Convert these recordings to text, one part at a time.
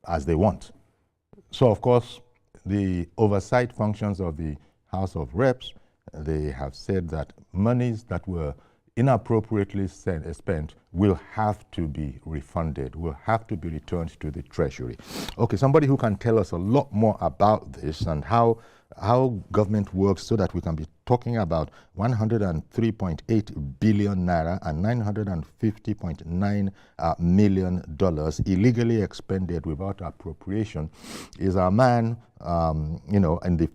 as they want. So, of course, the oversight functions of the House of Reps, they have said that monies that were inappropriately spent will have to be refunded, will have to be returned to the Treasury. Okay, somebody who can tell us a lot more about this and how government works so that we can be talking about 103.8 billion naira and $950.9 million illegally expended without appropriation is our man, in the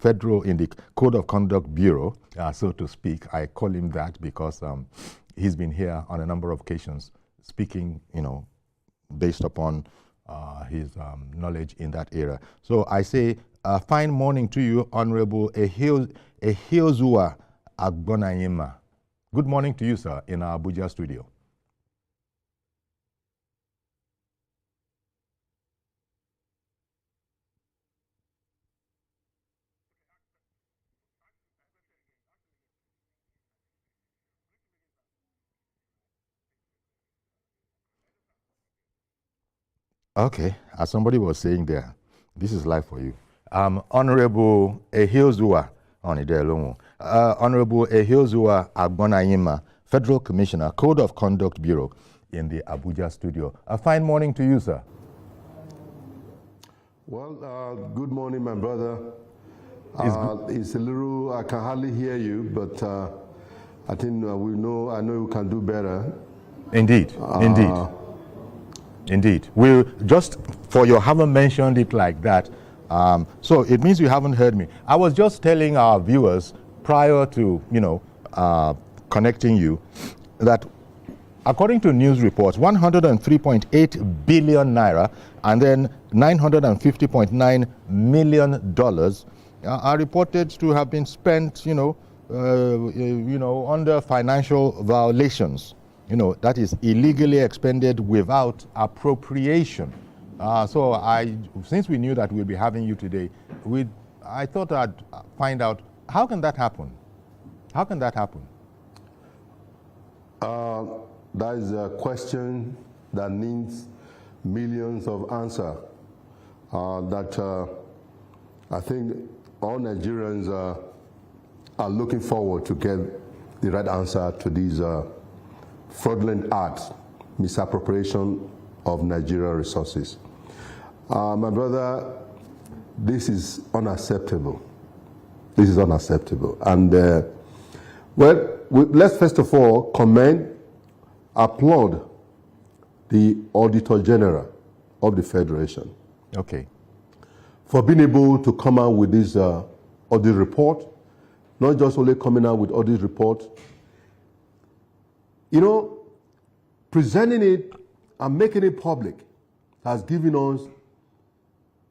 Code of Conduct Bureau, so to speak. I call him that because he's been here on a number of occasions speaking, based upon his knowledge in that area. So I say, fine morning to you, Honorable Ehiozua Agbonayima. Good morning to you, sir, in our Abuja studio. Okay, as somebody was saying there, this is live for you. Honorable Ehiozua Honorable Ehiozua Agbonayima, Federal Commissioner, Code of Conduct Bureau in the Abuja studio. A fine morning to you, sir. Well, good morning, my brother. It's a little, I can hardly hear you, but I think I know you can do better. Indeed, indeed. We'll just, for you haven't mentioned it like that, so it means you haven't heard me. I was just telling our viewers prior to, connecting you that according to news reports, 103.8 billion naira and then $950.9 million are reported to have been spent, under financial violations. That is illegally expended without appropriation. So since we knew that we'd be having you today, I thought I'd find out, how can that happen? How can that happen? That is a question that needs millions of answers. I think all Nigerians are looking forward to get the right answer to these fraudulent acts, misappropriation of Nigerian resources. My brother, this is unacceptable. This is unacceptable. And let's first of all applaud the Auditor General of the Federation. Okay. For being able to come out with this audit report, not just only coming out with audit report, presenting it and making it public has given us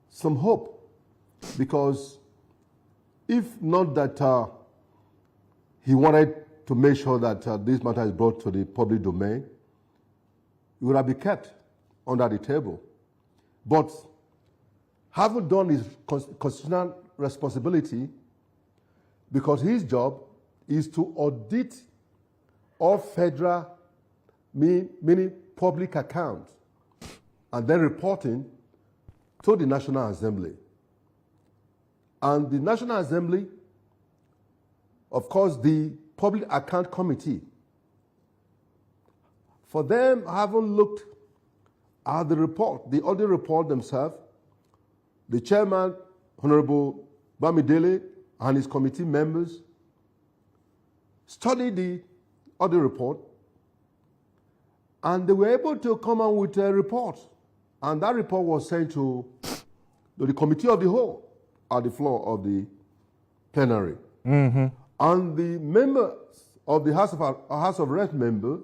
some hope, because if not that he wanted to make sure that this matter is brought to the public domain, it would have been kept under the table. But having done his constitutional responsibility, because his job is to audit all federal, meaning public accounts, and then reporting to the National Assembly. And the National Assembly, of course, the Public Account Committee, for them haven't looked at the report, the audit report themselves. The chairman, Honorable Bamidele, and his committee members studied the audit report, and they were able to come out with a report. And that report was sent to the Committee of the Whole at the floor of the plenary. Mm-hmm. And the members of the House of Reps member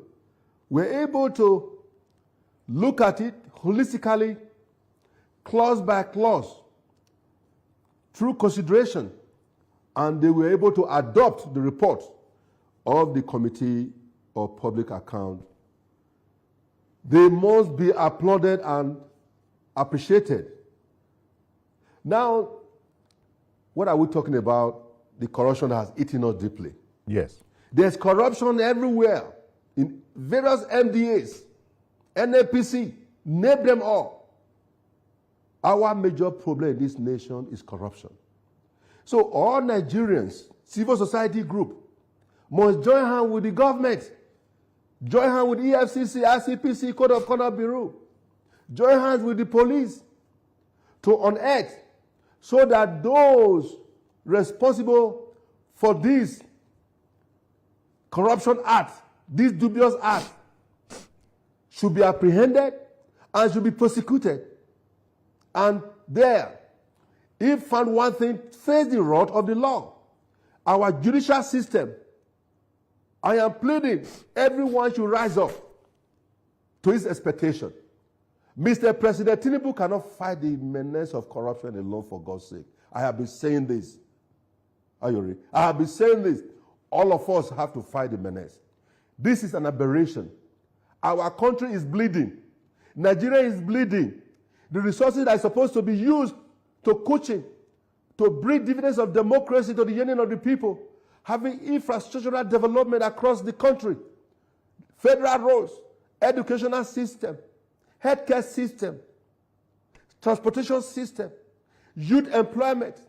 were able to look at it holistically, clause by clause, through consideration, and they were able to adopt the report of the Committee of Public Account. They must be applauded and appreciated. Now, what are we talking about? The corruption that has eaten us deeply. Yes. There's corruption everywhere, in various MDAs, NAPC, name them all. Our major problem in this nation is corruption. So all Nigerians, civil society group, must join hands with the government, join hands with EFCC, ICPC, Code of Conduct Bureau, join hands with the police to unearth so that those responsible for this corruption act, this dubious act, should be apprehended and should be prosecuted. And there, if found wanting, face the wrath of the law. Our judicial system, I am pleading, everyone should rise up to his expectation. Mr. President Tinubu cannot fight the menace of corruption alone, for God's sake. I have been saying this. Are you ready? I have been saying this. All of us have to fight the menace. This is an aberration. Our country is bleeding. Nigeria is bleeding. The resources that are supposed to be used to coaching, to bring dividends of democracy to the union of the people, having infrastructural development across the country, federal roads, educational system, healthcare system, transportation system, youth employment.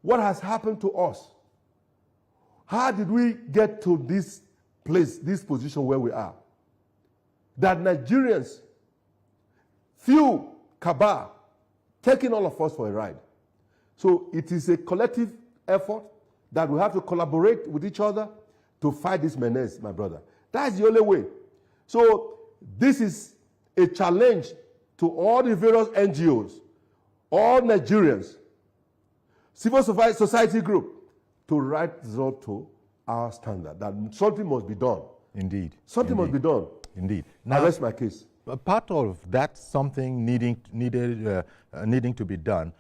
What has happened to us? How did we get to this place, this position where we are? That Nigerians, few cabal, taking all of us for a ride. So it is a collective effort that we have to collaborate with each other to fight this menace, my brother. That's the only way. So this is a challenge to all the various NGOs, all Nigerians, civil society group, to rise up to our standard, that something must be done. Indeed. Something must be done. Indeed. Now, rest my case. Part of that something needing to be done,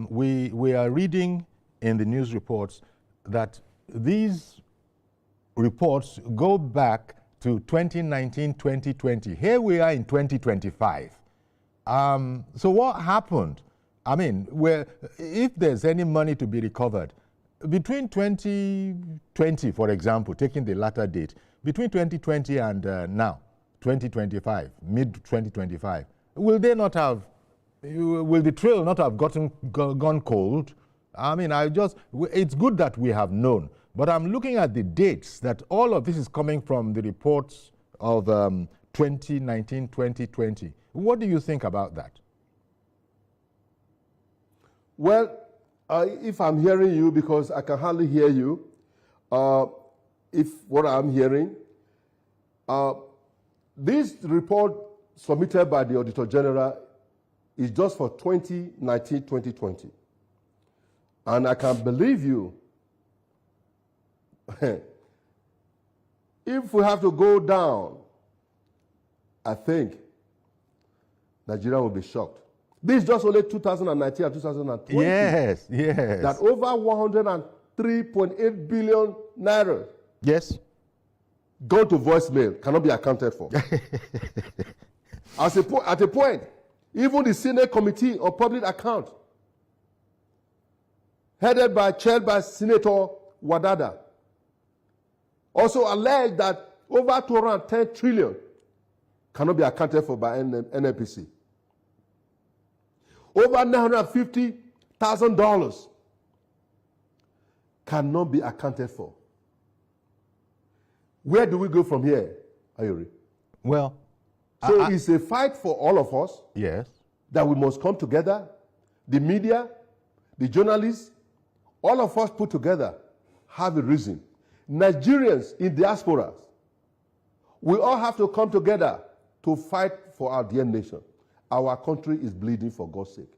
we are reading in the news reports that these reports go back to 2019, 2020. Here we are in 2025. So what happened? I mean, if there's any money to be recovered, between 2020, for example, taking the latter date, between 2020 and now, 2025, mid-2025, will the trail not have gone cold? I mean, it's good that we have known, but I'm looking at the dates that all of this is coming from the reports of 2019, 2020. What do you think about that? Well, if I'm hearing you, because I can hardly hear you, if what I'm hearing, this report submitted by the Auditor General is just for 2019, 2020. And I can believe you, if we have to go down, I think Nigeria will be shocked. This is just only 2019 and 2020. Yes, yes. That over 103.8 billion naira. Yes. Go to voicemail, cannot be accounted for. At a point, even the Senate Committee on Public Account, chaired by Senator Wadada, also alleged that over 210 trillion cannot be accounted for by NNPC. Over $950,000 cannot be accounted for. Where do we go from here, Ayuri? Well, so it's a fight for all of us. Yes. That we must come together, the media, the journalists, all of us put together have a reason. Nigerians in diasporas, we all have to come together to fight for our dear nation. Our country is bleeding, for God's sake.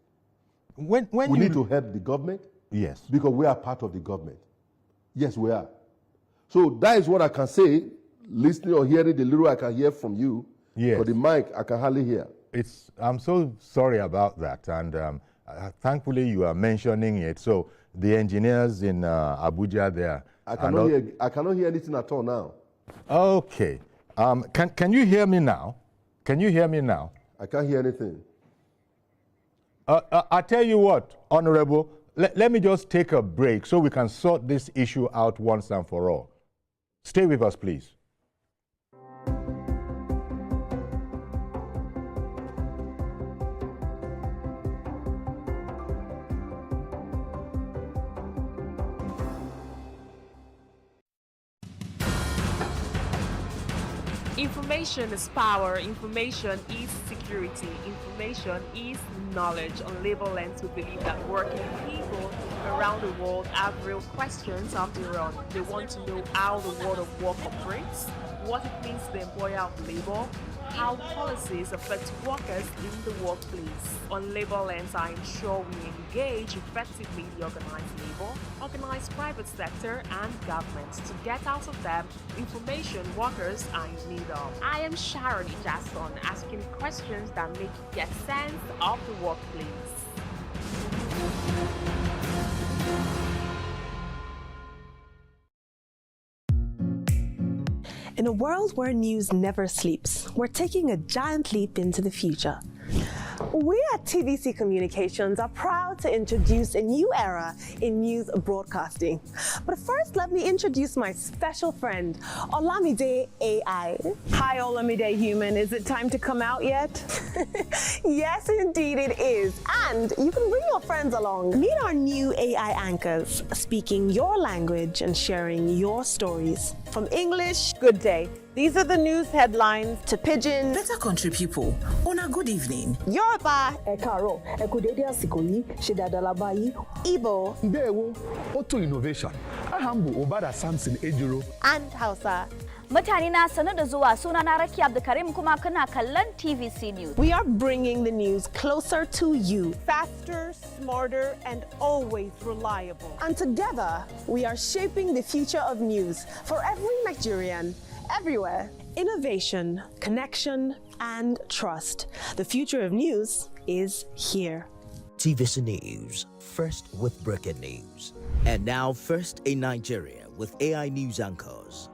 We need to help the government. Yes. Because we are part of the government. Yes, we are. So that is what I can say, listening or hearing the little I can hear from you. Yes. For the mic, I can hardly hear. I'm so sorry about that, and thankfully you are mentioning it. So the engineers in Abuja there. I cannot hear anything at all now. Okay. Can you hear me now? Can you hear me now? I can't hear anything. I tell you what, Honorable, let me just take a break so we can sort this issue out once and for all. Stay with us, please. Information is power, information is security, information is knowledge. On Labor Lens, we believe that working people around the world have real questions of their own. They want to know how the world of work operates, what it means to the employer of labor, how policies affect workers in the workplace. On Labor Lens, I ensure we engage effectively the organized labor, organized private sector, and government to get out of them information workers are in need of. I am Sharon Ijason, asking questions that make you get sense of the workplace. In a world where news never sleeps, we're taking a giant leap into the future. We at TVC Communications are proud to introduce a new era in news broadcasting. But first, let me introduce my special friend, Olamide AI. Hi, Olamide Human. Is it time to come out yet? Yes, indeed it is. And you can bring your friends along. Meet our new AI anchors, speaking your language and sharing your stories. From English, good day. These are the news headlines, to Pidgin. Better country people, on a good evening. Yoruba. Ekaro, Ekudede Asikoyi, Shedadalabayi. Igbo. Ndewo, Auto Innovation. Ahambu Obada Samson Ejiro. And Hausa. Mutane na sanar da zuwa, sunana Raki Abdulkarim kuma kana kallon TVC News. We are bringing the news closer to you. Faster, smarter, and always reliable. And together, we are shaping the future of news for every Nigerian, everywhere. Innovation, connection, and trust. The future of news is here. TVC News, first with breaking news. And now first in Nigeria with AI news anchors.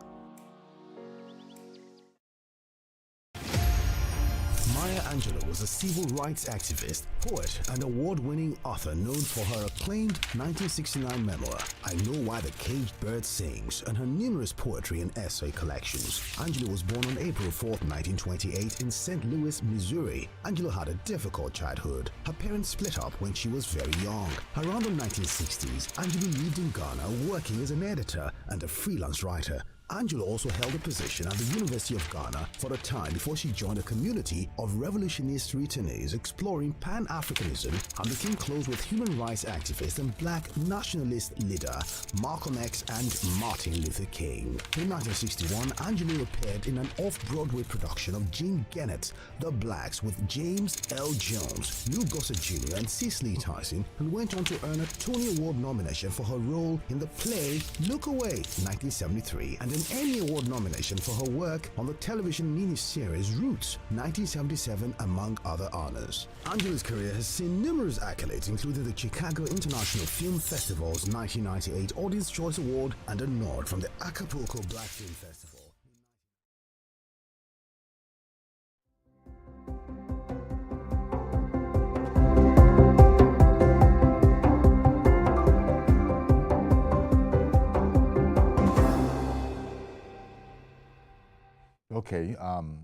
Angelou was a civil rights activist, poet, and award-winning author known for her acclaimed 1969 memoir, I Know Why the Caged Bird Sings, and her numerous poetry and essay collections. Angelou was born on April 4, 1928 in St. Louis, Missouri. Angelou had a difficult childhood. Her parents split up when she was very young. Around the 1960s, Angelou lived in Ghana working as an editor and a freelance writer. Angelou also held a position at the University of Ghana for a time before she joined a community of revolutionist returnees exploring Pan-Africanism and became close with human rights activist and black nationalist leader Malcolm X and Martin Luther King. In 1961, Angelou appeared in an off-Broadway production of Jean Gennett's The Blacks with James L. Jones, Lou Gossett Jr. and Cicely Tyson, and went on to earn a Tony Award nomination for her role in the play Look Away, 1973, and an Emmy Award nomination for her work on the television miniseries Roots, 1977, among other honors. Angelou's career has seen numerous accolades, including the Chicago International Film Festival's 1998 Audience Choice Award and a nod from the Acapulco Black Film Festival. Okay,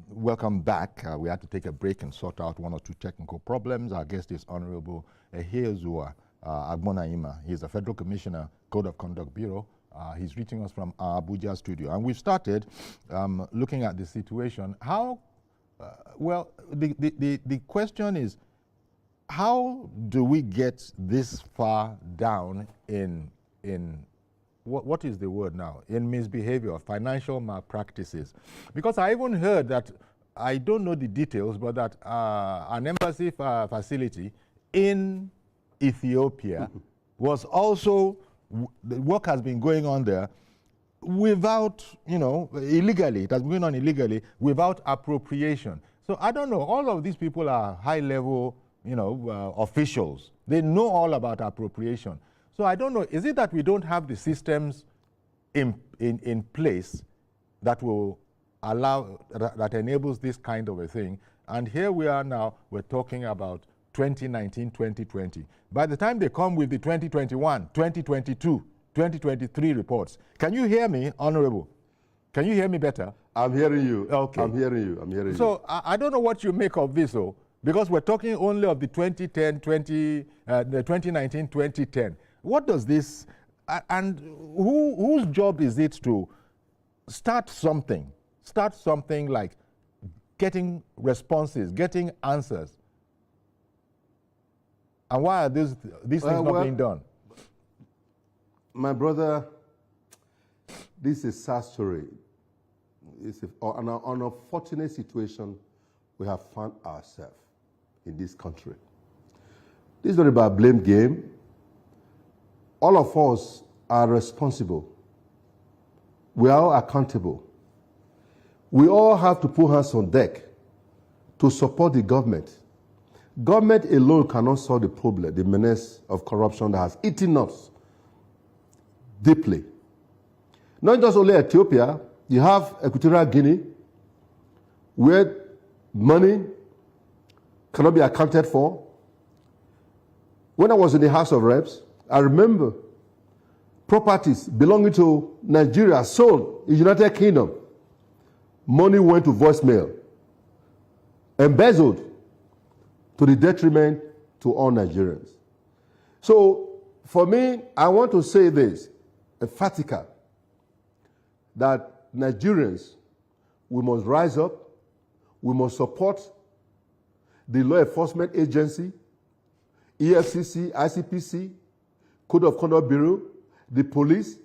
welcome back. We had to take a break and sort out one or two technical problems. Our guest is Honorable Ehezua Agbonaima. He's a Federal Commissioner, Code of Conduct Bureau. He's reaching us from our Abuja studio. And we've started looking at the situation. How, well, the question is, how do we get this far down in what is the word now? In misbehavior, financial malpractices. Because I even heard that, I don't know the details, but that an embassy facility in Ethiopia was also, the work has been going on there without, illegally. It has been going on illegally without appropriation. So I don't know, all of these people are high-level, officials. They know all about appropriation. So I don't know, is it that we don't have the systems in place that will allow, that enables this kind of a thing? And here we are now, we're talking about 2019, 2020. By the time they come with the 2021, 2022, 2023 reports, can you hear me, Honorable? Can you hear me better? I'm hearing you. Okay. I'm hearing you. I'm hearing you. So I don't know what you make of this, because we're talking only of the 2010, the 2019, 2010. What does this, and whose job is it to start something start something like getting responses, getting answers. And why are these things not being done? My brother, this is a sad story. It's an unfortunate situation we have found ourselves in this country. This is not about blame game. All of us are responsible. We are all accountable. We all have to put hands on deck to support the government. Government alone cannot solve the problem, the menace of corruption that has eaten us deeply. Not just only Ethiopia, you have Equatorial Guinea, where money cannot be accounted for. When I was in the House of Reps, I remember properties belonging to Nigeria sold in the United Kingdom. Money went to voicemail, embezzled to the detriment to all Nigerians. So for me, I want to say this, emphatically, that Nigerians, we must rise up, we must support the law enforcement agency, EFCC, ICPC, Code of Conduct Bureau, the police,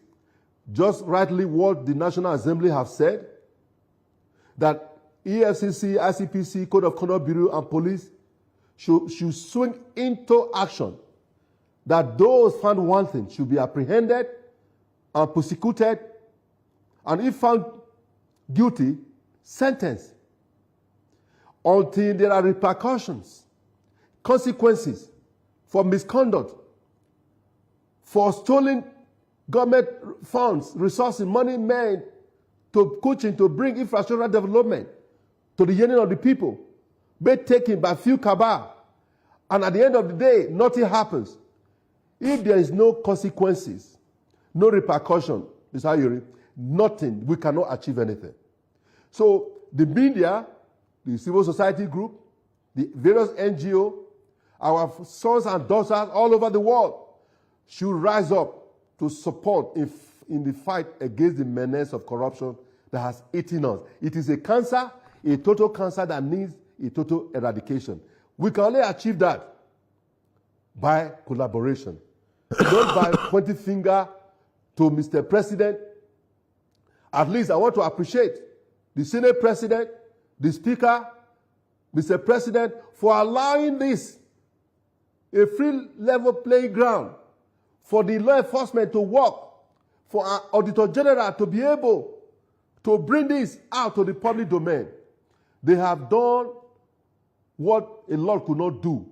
just rightly what the National Assembly have said, that EFCC, ICPC, Code of Conduct Bureau, and police should swing into action, that those found wanting should be apprehended and prosecuted, and if found guilty, sentenced, until there are repercussions, consequences for misconduct, for stolen government funds, resources, money made to coaching, to bring infrastructural development to the yearning of the people, be taken by few cabal, and at the end of the day, nothing happens. If there is no consequences, no repercussion, Mr. Ayuri, nothing, we cannot achieve anything. So the media, the civil society group, the various NGO, our sons and daughters all over the world should rise up to support in the fight against the menace of corruption that has eaten us. It is a cancer, a total cancer that needs a total eradication. We can only achieve that by collaboration, not by pointing finger to Mr. President. At least I want to appreciate the Senate President, the Speaker, Mr. President, for allowing this a free level playing ground for the law enforcement to work, for our Auditor General to be able to bring this out to the public domain. They have done what a lot could not do.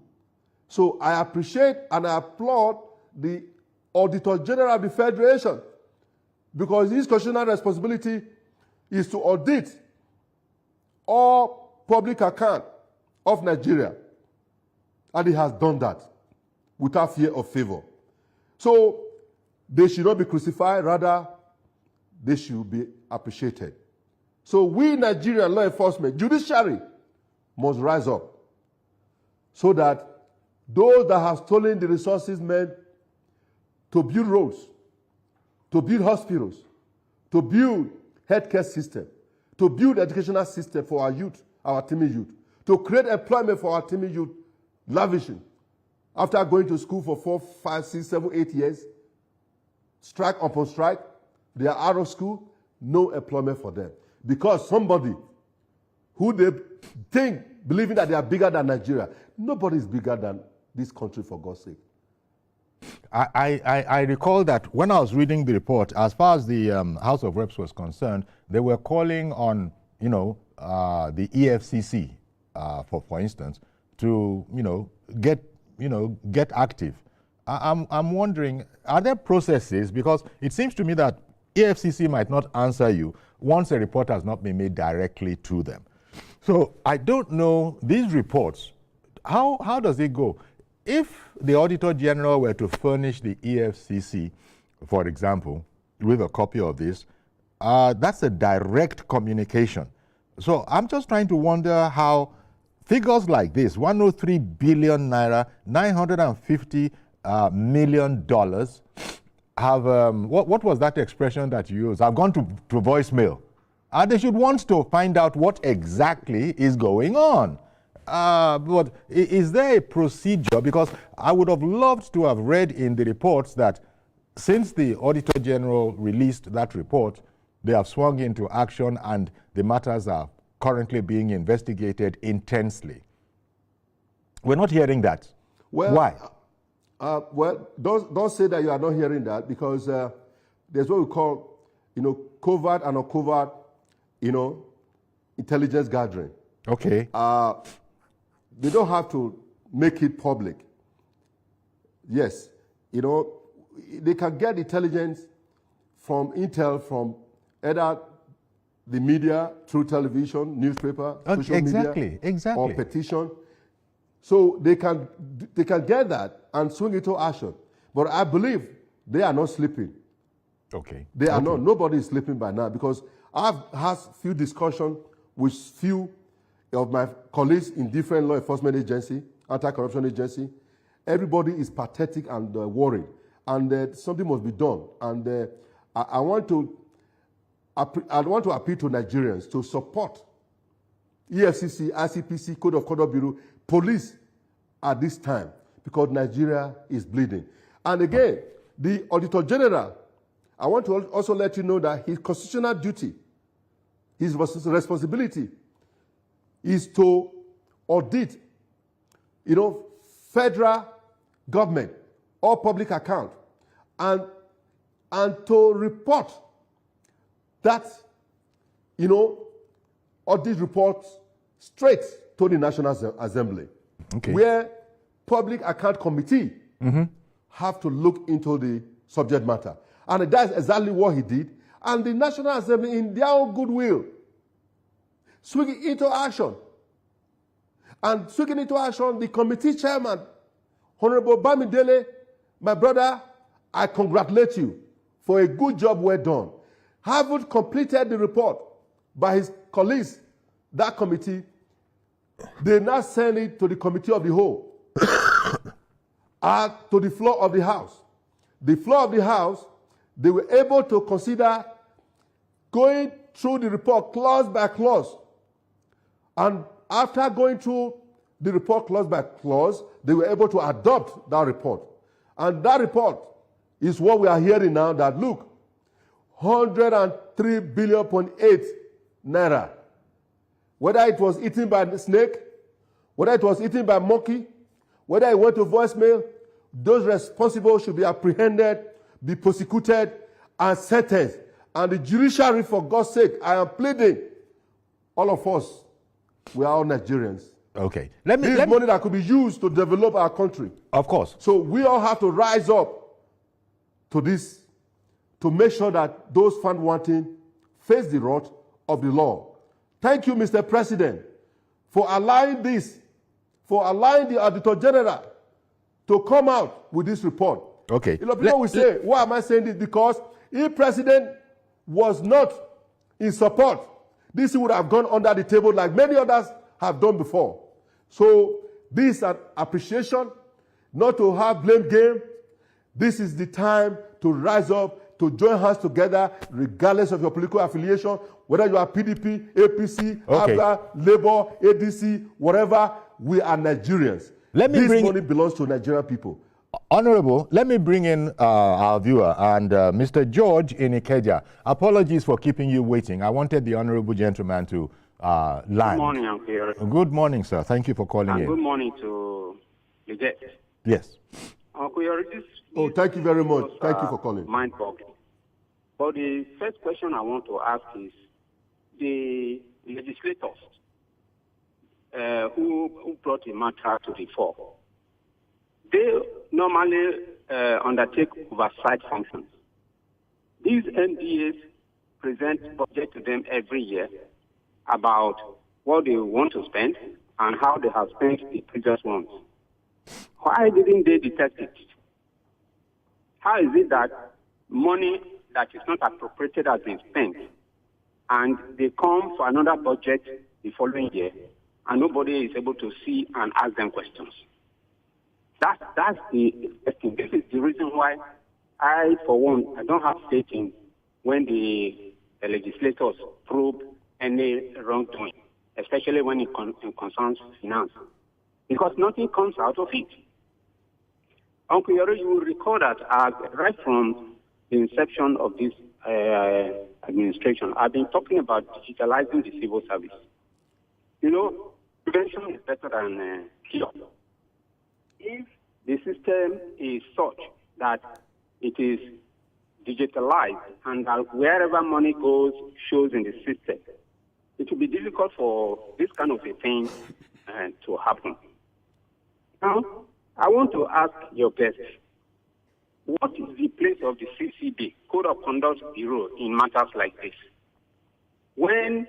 So I appreciate and I applaud the Auditor General of the Federation, because his constitutional responsibility is to audit all public account of Nigeria. And he has done that without fear or favor. So they should not be crucified, rather they should be appreciated. So we Nigerian law enforcement, judiciary, must rise up so that those that have stolen the resources meant to build roads, to build hospitals, to build healthcare system, to build educational system for our youth, our teeming youth, to create employment for our teeming youth, lavishing. After going to school for 4, 5, 6, 7, 8 years, strike upon strike, they are out of school, no employment for them. Because somebody who they think, believing that they are bigger than Nigeria, nobody is bigger than this country, for God's sake. I recall that when I was reading the report, as far as the House of Reps was concerned, they were calling on, the EFCC, for instance, to, get active. I'm wondering, are there processes? Because it seems to me that EFCC might not answer you once a report has not been made directly to them. So I don't know, these reports, how does it go? If the Auditor General were to furnish the EFCC, for example, with a copy of this, that's a direct communication. So I'm just trying to wonder how figures like this, 103 billion naira, $950 million, have, what was that expression that you used? I've gone to voicemail. They should want to find out what exactly is going on. But is there a procedure? Because I would have loved to have read in the reports that since the Auditor General released that report, they have swung into action and the matters are currently being investigated intensely. We're not hearing that. Well, why? Well, don't say that you are not hearing that, because there's what we call, covert and uncovert, intelligence gathering. Okay. They don't have to make it public. Yes, they can get intelligence from intel from either the media, through television, newspaper, social media, or petition. So they can get that and swing into action. But I believe they are not sleeping. Okay. They are not. Nobody is sleeping by now, because I've had few discussions with few of my colleagues in different law enforcement agency, anti-corruption agency. Everybody is pathetic and worried, and something must be done. And I want to appeal to Nigerians to support EFCC, ICPC, Code of Conduct Bureau, police at this time, because Nigeria is bleeding. And again, the Auditor General, I want to also let you know that his constitutional duty, his responsibility, is to audit, federal government or public account, and to report that, audit reports straight to the National Assembly, where Public Account Committee have to look into the subject matter. And that's exactly what he did. And the National Assembly, in their own goodwill, swinging into action. And swinging into action, the committee chairman, Honorable Bamidele, my brother, I congratulate you for a good job well done. Having completed the report by his colleagues, that committee, they now send it to the Committee of the Whole, to the floor of the House. The floor of the House, they were able to consider going through the report clause by clause. And after going through the report clause by clause, they were able to adopt that report. And that report is what we are hearing now, that look, 103.8 billion naira. Whether it was eaten by the snake, whether it was eaten by monkey, whether it went to voicemail, those responsible should be apprehended, be prosecuted, and sentenced. And the judiciary, for God's sake, I am pleading, all of us, we are all Nigerians. Okay. This money that could be used to develop our country. Of course. So we all have to rise up to this, to make sure that those found wanting face the wrath of the law. Thank you, Mr. President, for allowing this, for allowing the Auditor General to come out with this report. Okay. People will say, why am I saying this? Because if President was not in support, this would have gone under the table like many others have done before. So this is an appreciation, not to have blame game. This is the time to rise up, to join hands together, regardless of your political affiliation, whether you are PDP, APC, ABBA, Labour, ADC, whatever, we are Nigerians. This money belongs to Nigerian people. Honorable, let me bring in our viewer, and Mr. George in Ikeja. Apologies for keeping you waiting. I wanted the honorable gentleman to land. Good morning, Uncle. Good morning, sir. Thank you for calling in. Good morning to the guest. Yes. Uncle, thank you very much. Thank you for calling. Mind-boggling. But the first question I want to ask is, the legislators who brought the matter to the fore, they normally undertake oversight functions. These MDAs present budget to them every year about what they want to spend and how they have spent the previous ones. Why didn't they detect it? How is it that money that is not appropriated has been spent and they come for another budget the following year and nobody is able to see and ask them questions? That's the thing. This is the reason why I, for one, I don't have faith in when the the legislators probe any wrongdoing, especially when it concerns finance, because nothing comes out of it. Uncle Yoro, you will recall that right from the inception of this administration, I've been talking about digitalizing the civil service. You know, prevention is better than cure. If the system is such that it is digitalized and that wherever money goes shows in the system, it will be difficult for this kind of a thing to happen. Now, I want to ask your guest, what is the place of the CCB, Code of Conduct Bureau, in matters like this? When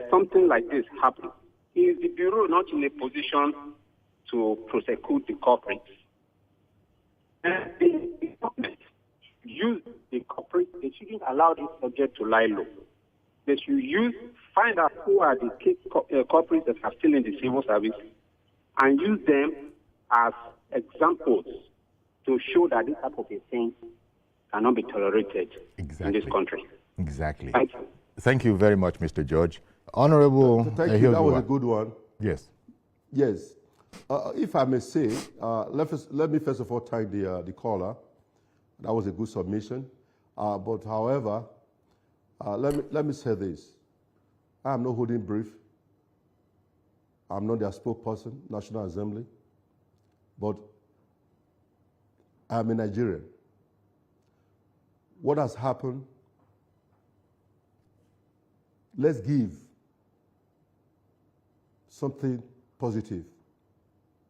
something like this happens, is the Bureau not in a position to prosecute the culprits? And the government use the culprits, they shouldn't allow this subject to lie low. They should find out who are the culprits that are still in the civil service and use them as examples to show that this type of a thing cannot be tolerated in this country. Exactly. Thank you. Thank you very much, Mr. George. Honorable. Thank you. That was a good one. Yes. Yes. If I may say, let me first of all thank the caller. That was a good submission. But however, let me say this. I am not holding brief. I'm not their spokesperson, National Assembly. But I'm a Nigerian. What has happened? Let's give something positive.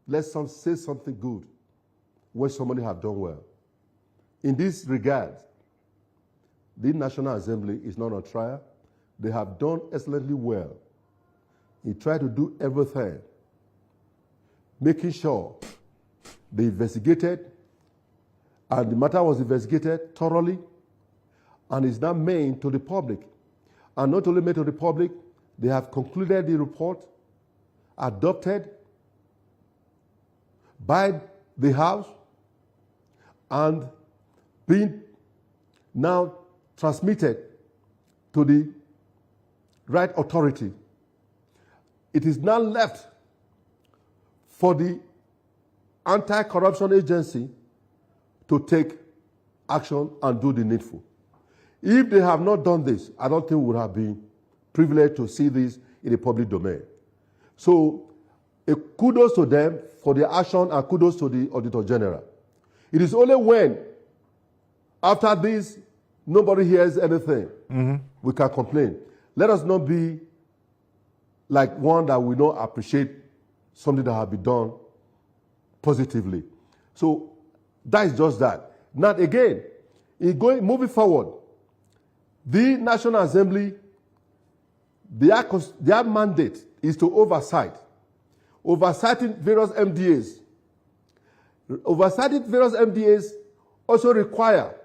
Let's say something good when somebody have done well. In this regard, the National Assembly is not on trial. They have done excellently well. He tried to do everything, making sure they investigated, and the matter was investigated thoroughly, and is now made to the public. And not only made to the public, they have concluded the report, adopted by the House, and being now transmitted to the right authority. It is now left for the anti-corruption agency to take action and do the needful. If they have not done this, I don't think we would have been privileged to see this in the public domain. So, kudos to them for their action and kudos to the Auditor General. It is only when, after this, nobody hears anything, we can complain. Let us not be like one that we don't appreciate something that has been done positively. So that is just that. Now again, moving forward, the National Assembly, their mandate is to oversighting various MDAs. Oversighting various MDAs also require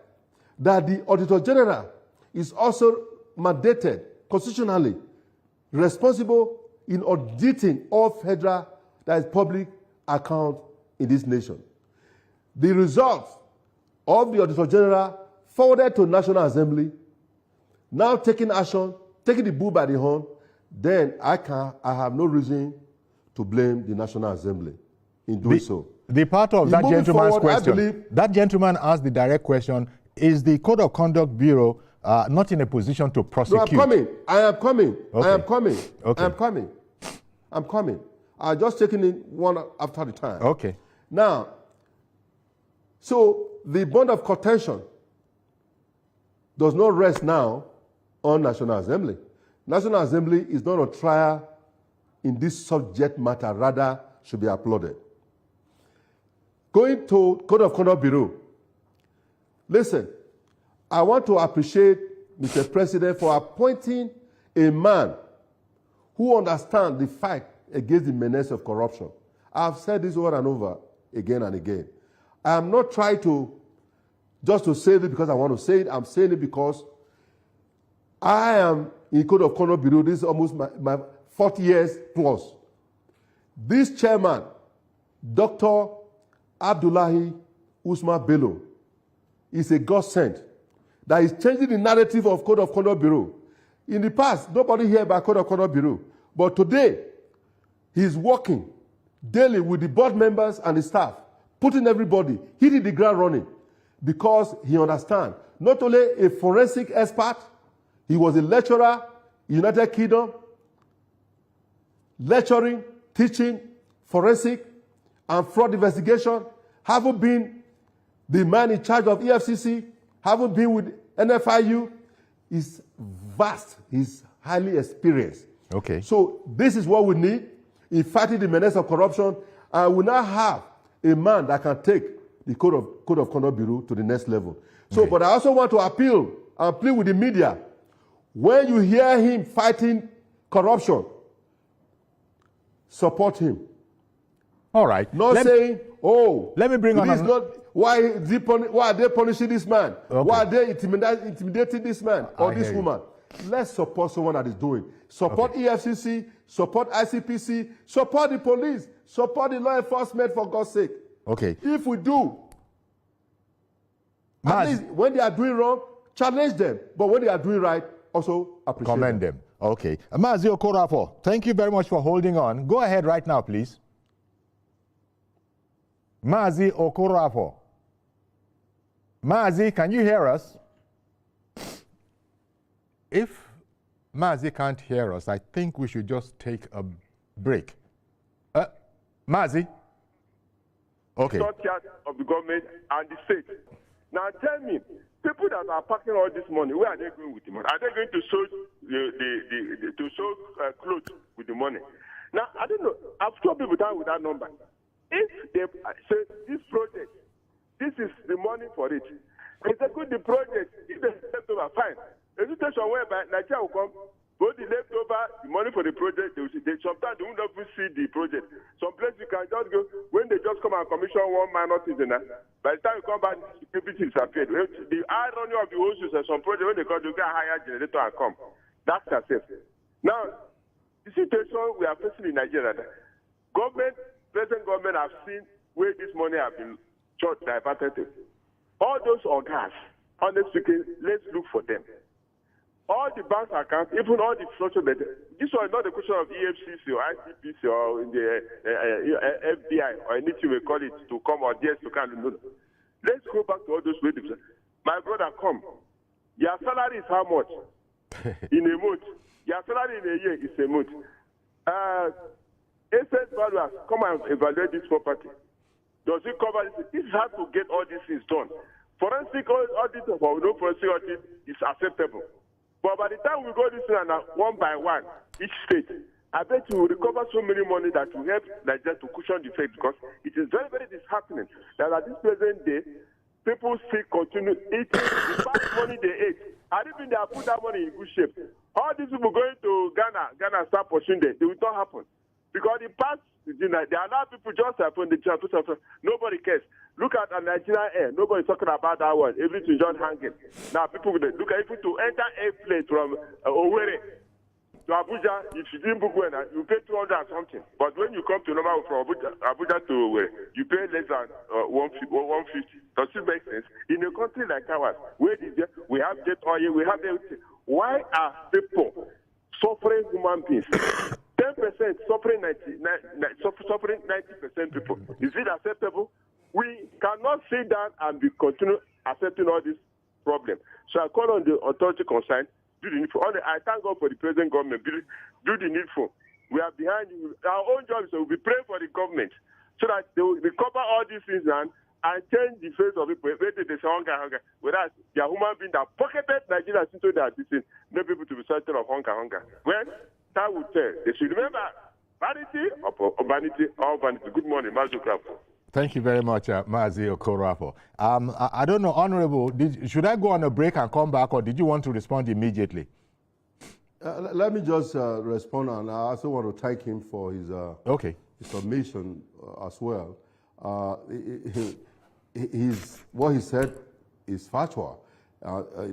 that the Auditor General is also mandated constitutionally responsible in auditing all federal, that is public account in this nation. The results of the Auditor General forwarded to National Assembly, now taking action, taking the bull by the horn, then I have no reason to blame the National Assembly in doing so. The part of that gentleman's question, that gentleman asked the direct question, is the Code of Conduct Bureau not in a position to prosecute? No, I am coming. Okay. I am coming. Okay. I'm coming. I'm just taking it one after the time. Okay. Now, so the bond of contention does not rest now on National Assembly. National Assembly is not on trial in this subject matter, rather should be applauded. Going to Code of Conduct Bureau, listen, I want to appreciate Mr. President for appointing a man who understands the fight against the menace of corruption. I've said this over and over, again and again. I am not trying to just to say this because I want to say it. I'm saying it because I am in Code of Conduct Bureau. This is almost my 40 years plus. This chairman, Dr. Abdullahi Usman Bello, is a godsend that is changing the narrative of Code of Conduct Bureau. In the past, nobody heard about Code of Conduct Bureau. But today, he's working daily with the board members and the staff, putting everybody, hitting the ground running, because he understands. Not only a forensic expert, he was a lecturer in United Kingdom, lecturing, teaching, forensic, and fraud investigation, having been the man in charge of EFCC, having been with NFIU, is vast, he's highly experienced. Okay. So this is what we need in fighting the menace of corruption, and we now have a man that can take the Code of Conduct Bureau to the next level. So, Okay. but I also want to appeal and plead with the media. When you hear him fighting corruption, support him. All right. Not saying, oh, let me bring on this not, why are they punishing this man? Okay. Why are they intimidating this man or I this hear you. woman? Let's support someone that is doing. Support EFCC, support ICPC, support the police, support the law enforcement, for God's sake. Okay. If we do, at least when they are doing wrong, challenge them. But when they are doing right, also appreciate Commend them. Okay. Mazi Okorafor, thank you very much for holding on. Go ahead right now, please. Mazi Okorafor. Mazi, can you hear us? If Mazi can't hear us, I think we should just take a break. Mazi? Okay. Of the government and the state. Now tell me, people that are packing all this money, where are they going with the money? Are they going to sew clothes with the money? Now I don't know. I've told people down with that number. If they say this project, this is the money for it. Execute the project. If they left over, fine. A situation whereby Nigeria will come, both the leftover, the money for the project, sometimes they won't even see the project. Some places you can just go, when they just come and commission one minor thing, by the time you come back, everything disappeared. The irony of the whole system, some project, when they come, you get a higher generator and come. That's success. Now, the situation we are facing in Nigeria, present government have seen where this money have been diverted to. All those organs, honestly speaking, let's look for them. All the bank accounts, even all the structure, this was not a question of EFCC or ICPC or the FBI or anything we call it to come or DS to come. No. Let's go back to all those ways. My brother, come. Your salary is how much? In a month. Your salary in a year is a month. Asset valuers, come and evaluate this property. Does it cover this? This has to get all these things done. Forensic audit or no forensic audit is acceptable. But by the time we go this thing one by one, each state, I bet you will recover so many money that will help Nigeria to cushion the effect, because it is very, very disheartening that at this present day, people still continue eating the bad money they ate. I don't think they have put that money in good shape. All these people going to Ghana start pursuing them. It will not happen. Because the past, they allow people just happen, nobody cares. Look at the Nigerian Air. Nobody's talking about that one. Everything just hanging. Now people look at even to enter airplane from Owerri to Abuja. If you didn't book one, you pay 200 and something. But when you come to normal from Abuja to Owerri, you pay less than 150. Does it make sense? In a country like ours, where we have jet oil, we have everything. Why are people suffering human beings? 10% suffering 90% people. Is it acceptable? We cannot sit down and continue accepting all these problems. So I call on the authority concerned, do the needful. I thank God for the present government, do the needful. We are behind you. Our own job is to be praying for the government so that they will recover all these things and change the face of people. Whether they say hunger. Whereas they are human beings that pocketed Nigeria into that this thing, no people to be certain of hunger. Well, that would tell. They should remember vanity or vanity or vanity. Good morning, Mazu Krapo. Thank you very much, Mazi Okorafor. I don't know, Honorable, should I go on a break and come back, or did you want to respond immediately? Let me just respond, and I also want to thank him for his submission as well. What he said is factual.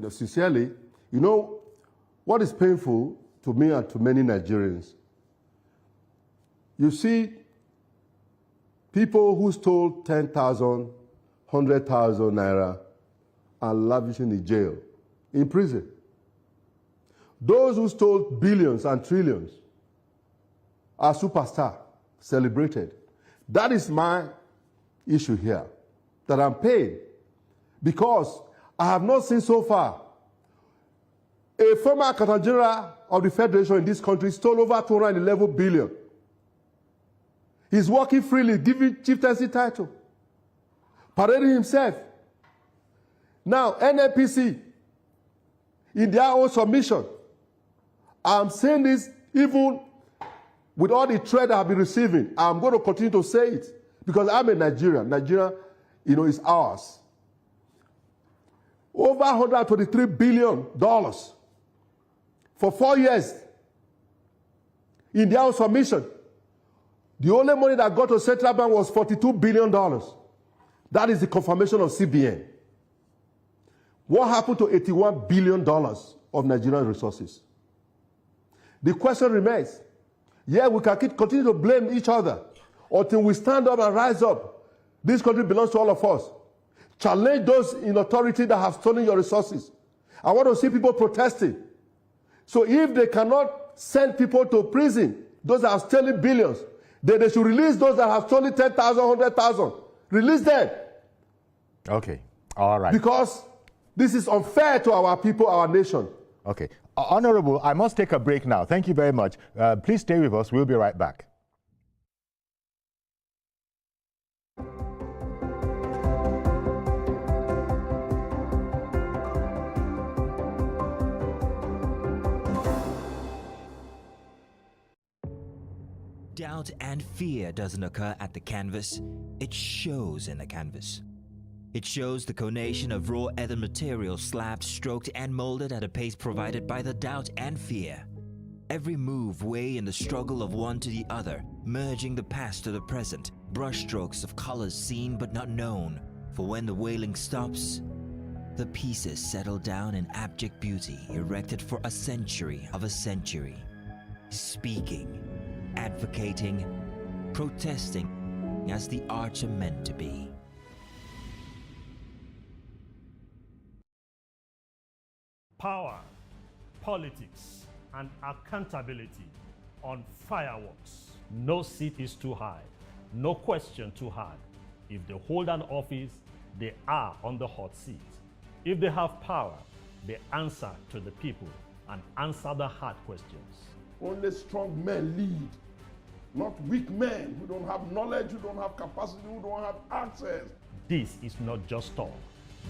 Sincerely, what is painful to me and to many Nigerians, you see people who stole 10,000, 100,000 naira are lavishing in jail in prison. Those who stole billions and trillions are superstar, celebrated. That is my issue here, that I'm paid because I have not seen so far a former Accountant General of the Federation in this country stole over 211 billion. He's working freely, giving chieftaincy title, parading himself. Now, NNPC, in their own submission, I'm saying this even with all the threat I've been receiving. I'm going to continue to say it because I'm a Nigerian. Nigeria, is ours. Over $123 billion for 4 years in their own submission. The only money that got to Central Bank was $42 billion. That is the confirmation of CBN. What happened to $81 billion of Nigerian resources? The question remains, we can continue to blame each other until we stand up and rise up. This country belongs to all of us. Challenge those in authority that have stolen your resources. I want to see people protesting. So if they cannot send people to prison, those that have stolen billions, then they should release those that have stolen 10,000, 100,000. Release them. Okay. All right. Because this is unfair to our people, our nation. Okay. Honorable, I must take a break now. Thank you very much. Please stay with us. We'll be right back. Doubt and fear doesn't occur at the canvas, it shows in the canvas. It shows the conation of raw ether material slabbed, stroked, and molded at a pace provided by the doubt and fear. Every move way in the struggle of one to the other, merging the past to the present, brushstrokes of colors seen but not known. For when the wailing stops, the pieces settle down in abject beauty, erected for a century of a century. Speaking, advocating, protesting as the arts are meant to be. Power, politics, and accountability on fireworks. No seat is too high, no question too hard. If they hold an office, they are on the hot seat. If they have power, they answer to the people and answer the hard questions. Only strong men lead, not weak men who don't have knowledge, who don't have capacity, who don't have access. This is not just talk.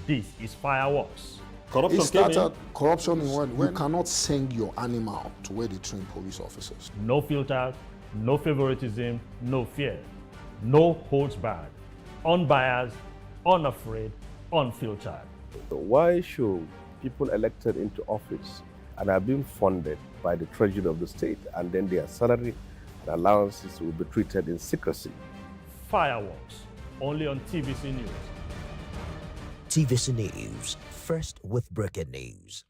This is fireworks. Corruption. It started corruption in when you cannot send your animal to where they train police officers. No filters, no favoritism, no fear, no holds barred, unbiased, unafraid, unfiltered. Why should people elected into office and are being funded by the treasury of the state and then their salary and allowances will be treated in secrecy? Fireworks, only on TVC News. TVC News, first with breaking news.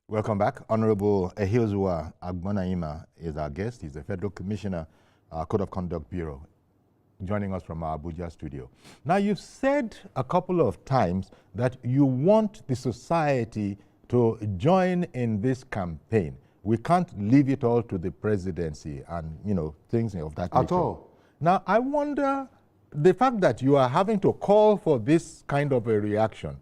Welcome back. Honorable Ehilzua Agbanaima is our guest. He's the Federal Commissioner, Code of Conduct Bureau, joining us from our Abuja studio. Now, you've said a couple of times that you want the society to join in this campaign. We can't leave it all to the presidency and, things of that nature. At all. Now, I wonder, the fact that you are having to call for this kind of a reaction,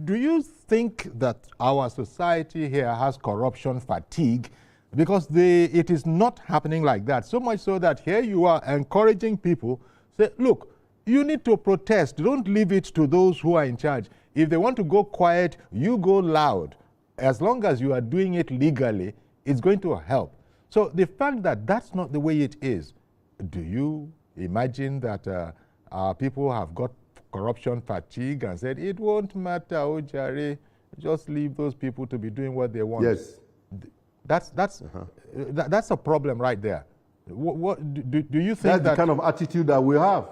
do you think that our society here has corruption fatigue? Because it is not happening like that. So much so that here you are encouraging people, say, look, you need to protest. Don't leave it to those who are in charge. If they want to go quiet, you go loud. As long as you are doing it legally, it's going to help. So the fact that that's not the way it is, do you imagine that our people have got corruption fatigue and said, it won't matter, Ojare, just leave those people to be doing what they want? Yes. That's a problem right there. What do you think that's the kind of attitude that we have?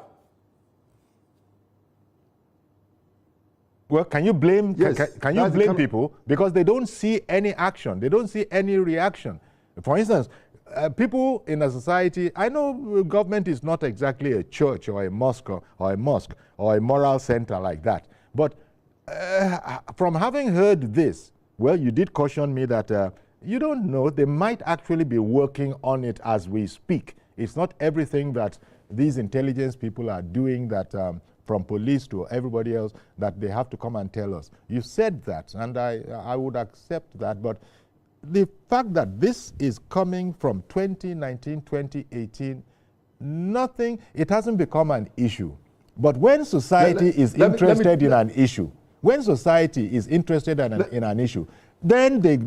Well, can you blame? Yes, can you blame people because they don't see any action? They don't see any reaction. For instance, people in a society. I know government is not exactly a church or a mosque or a moral center like that. But from having heard this, well, you did caution me that you don't know. They might actually be working on it as we speak. It's not everything that these intelligence people are doing that. From police to everybody else, that they have to come and tell us. You said that, and I would accept that, but the fact that this is coming from 2019, 2018, nothing, it hasn't become an issue. But when society is interested in an issue, when society is interested in an issue, then they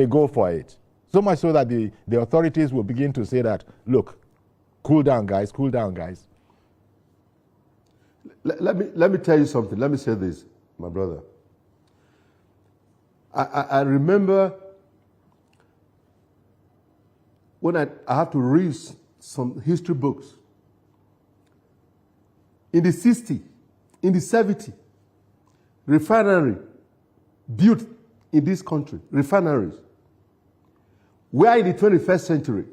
go for it. So much so that the authorities will begin to say that, look, cool down, guys, cool down, guys. Let me tell you something. Let me say this, my brother. I remember when I have to read some history books. In the 60s, in the 70s, refinery built in this country, refineries. We are in the 21st century.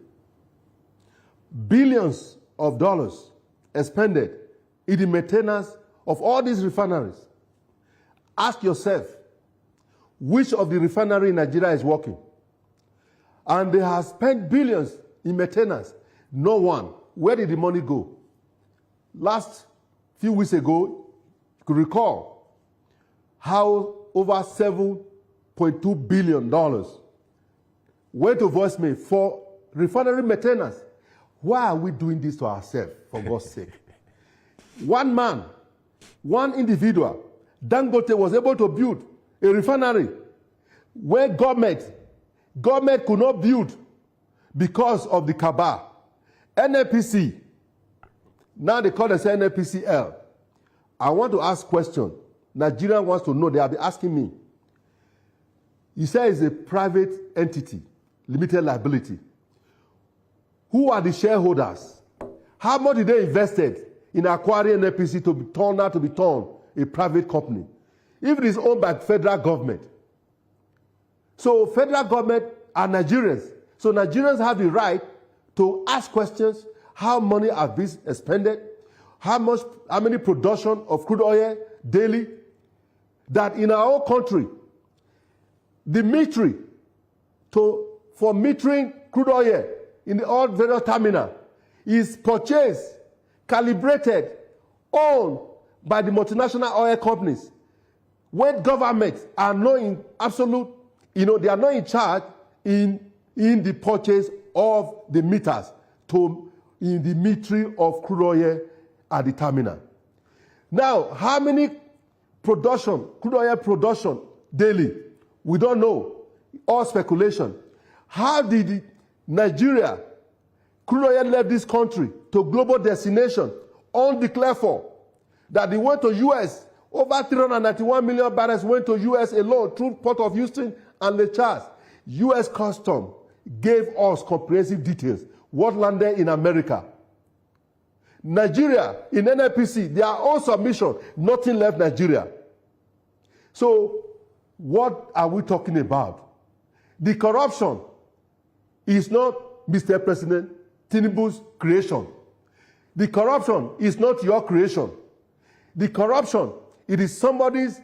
Billions of dollars expended in the maintenance of all these refineries. Ask yourself, which of the refinery in Nigeria is working? And they have spent billions in maintenance. No one. Where did the money go? Last few weeks ago, you could recall how over $7.2 billion went to voicemail for refinery maintenance. Why are we doing this to ourselves, for God's sake? One man, one individual, Dangote was able to build a refinery where government could not build because of the cabal. NNPC, now they call themselves NNPCL. I want to ask a question. Nigeria wants to know, they have been asking me. You say it's a private entity, limited liability. Who are the shareholders? How much did they invested in acquiring NNPC to be turned out to be turned a private company? If it is owned by federal government. So federal government are Nigerians. So Nigerians have the right to ask questions, how money has been expended, how many production of crude oil daily, that in our own country, the metering for metering crude oil in the all various terminal is purchased, calibrated, owned by the multinational oil companies. When governments are not in absolute, they are not in charge in the purchase of the meters in the metering of crude oil at the terminal. Now, how many crude oil production daily? We don't know. All speculation. How did Nigeria crude oil left this country to global destination undeclared for? That they went to U.S. Over 391 million barrels went to U.S. alone through Port of Houston and Lake Charles. U.S. Customs gave us comprehensive details. What landed in America? Nigeria, in NNPC, their own submission, nothing left Nigeria. So, what are we talking about? The corruption is not Mr. President Tinubu's creation. The corruption is not your creation. The corruption, it is somebody's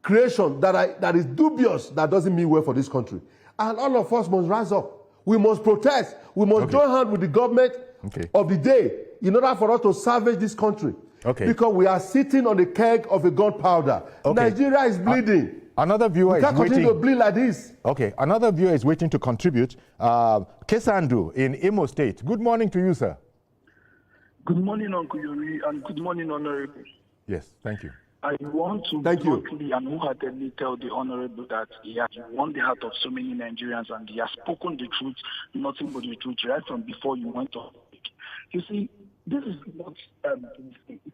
creation that is dubious, that doesn't mean well for this country. And all of us must rise up. We must protest. We must join hands with the government of the day in order for us to salvage this country. Because we are sitting on the keg of a gunpowder. Nigeria is bleeding. Another viewer we can't continue to bleed like this. Another viewer is waiting to contribute. Kesandu in Imo State. Good morning to you, sir. Good morning, Uncle Yuri, and good morning, Honorable. Yes, thank you. I want to bluntly and wholeheartedly tell the Honorable that he has won the heart of so many Nigerians and he has spoken the truth, nothing but the truth, right from before you went on. You see, this is not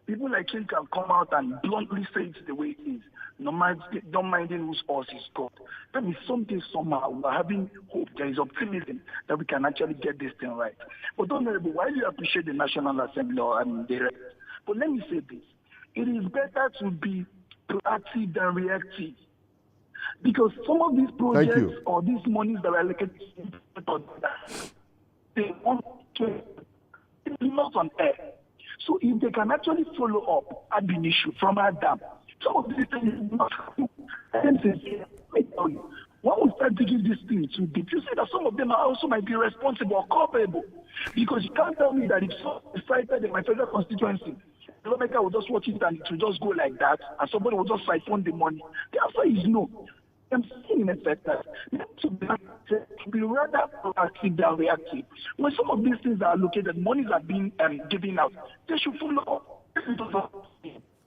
people like him can come out and bluntly say it the way it is, no minding whose horse is God. There is something somehow we're having hope. There is optimism that we can actually get this thing right. But Honorable, while you appreciate the National Assembly and the rest, but let me say this. It is better to be proactive than reactive. Because some of these projects or these monies that are allocated, they want to, it's not on air. So if they can actually follow up ad initio from Adam, some of these things not happen. And let me tell you, when we start digging these things, you say that some of them are also might be responsible or culpable. Because you can't tell me that if someone is cited in my federal constituency, the lawmaker will just watch it and it will just go like that, and somebody will just siphon the money. The answer is no. I'm saying in effect that to be rather proactive than reactive. When some of these things are allocated, monies are being given out, they should follow up.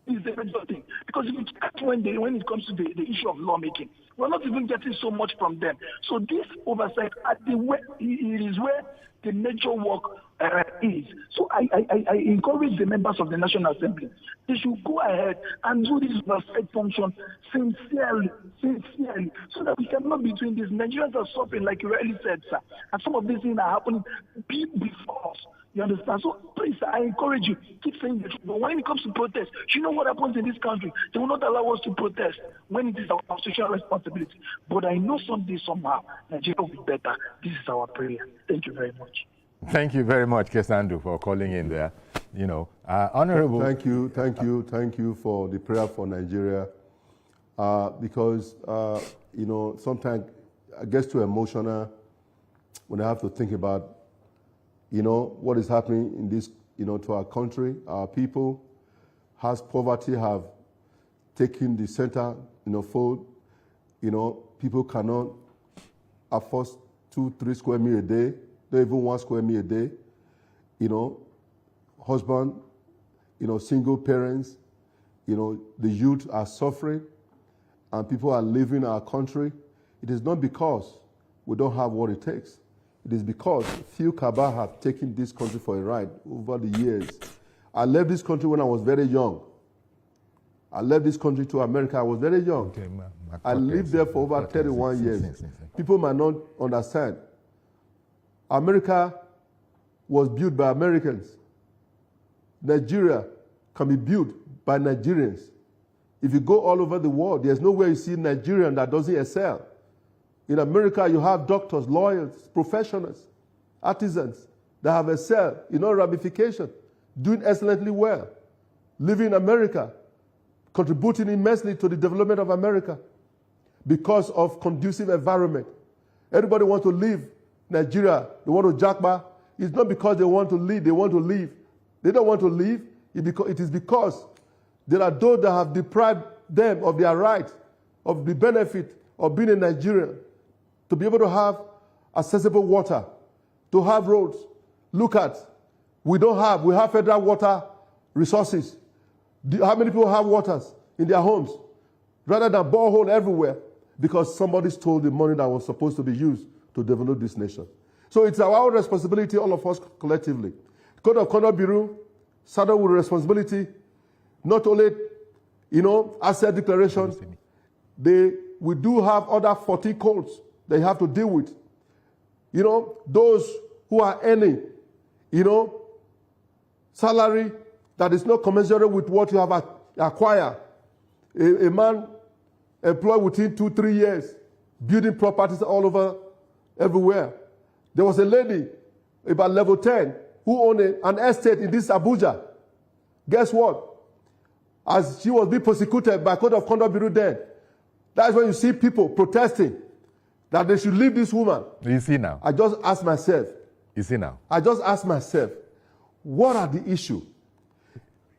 Is the major thing. Because if it's when it comes to the issue of lawmaking, we're not even getting so much from them. So this oversight it is where the major work is. So I encourage the members of the National Assembly. They should go ahead and do this oversight function sincerely, so that we cannot be doing this. Nigerians are suffering, like you rightly said, sir. And some of these things are happening before us. You understand? So please, I encourage you, keep saying the truth. But when it comes to protest, you know what happens in this country? They will not allow us to protest when it is our constitutional responsibility. But I know someday, somehow, Nigeria will be better. This is our prayer. Thank you very much. Thank you very much, Kesandu, for calling in there. You know, Honorable. Thank you for the prayer for Nigeria. Because, you know, sometimes it gets too emotional when I have to think about, you know, what is happening in this, you know, to our country, our people, has poverty have taken the center, you know, fold. You know, people cannot afford 2-3 square meals a day, not even 1 square meal a day. You know, husband, you know, single parents, you know, the youth are suffering and people are leaving our country. It is not because we don't have what it takes. It is because few cabal have taken this country for a ride over the years. I left this country when I was very young. I left this country to America. I was very young. Okay, I lived there for over 31 years. People might not understand. America was built by Americans. Nigeria can be built by Nigerians. If you go all over the world, there's nowhere you see Nigerian that doesn't excel. In America, you have doctors, lawyers, professionals, artisans that have excelled in all ramification, doing excellently well, living in America, contributing immensely to the development of America because of conducive environment. Everybody wants to leave Nigeria. They want to jackpot. It's not because they want to leave. They want to leave. They don't want to leave. It is because there are those that have deprived them of their right, of the benefit of being a Nigerian, to be able to have accessible water, to have roads. Look at, we have federal water resources. How many people have waters in their homes? Rather than borehole everywhere, because somebody stole the money that was supposed to be used to develop this nation. So it's our responsibility, all of us collectively. Code of Conduct Bureau, saddled with responsibility, not only, you know, asset declarations, we do have other 40 codes they have to deal with. You know, those who are earning, you know, salary that is not commensurate with what you have acquired. A man employed within 2-3 years, building properties all over, everywhere. There was a lady about level 10 who owned an estate in this Abuja. Guess what? As she was being prosecuted by Code of Conduct Bureau then, that's when you see people protesting that they should leave this woman. You see now. I just asked myself. You see now. I just asked myself, what are the issues?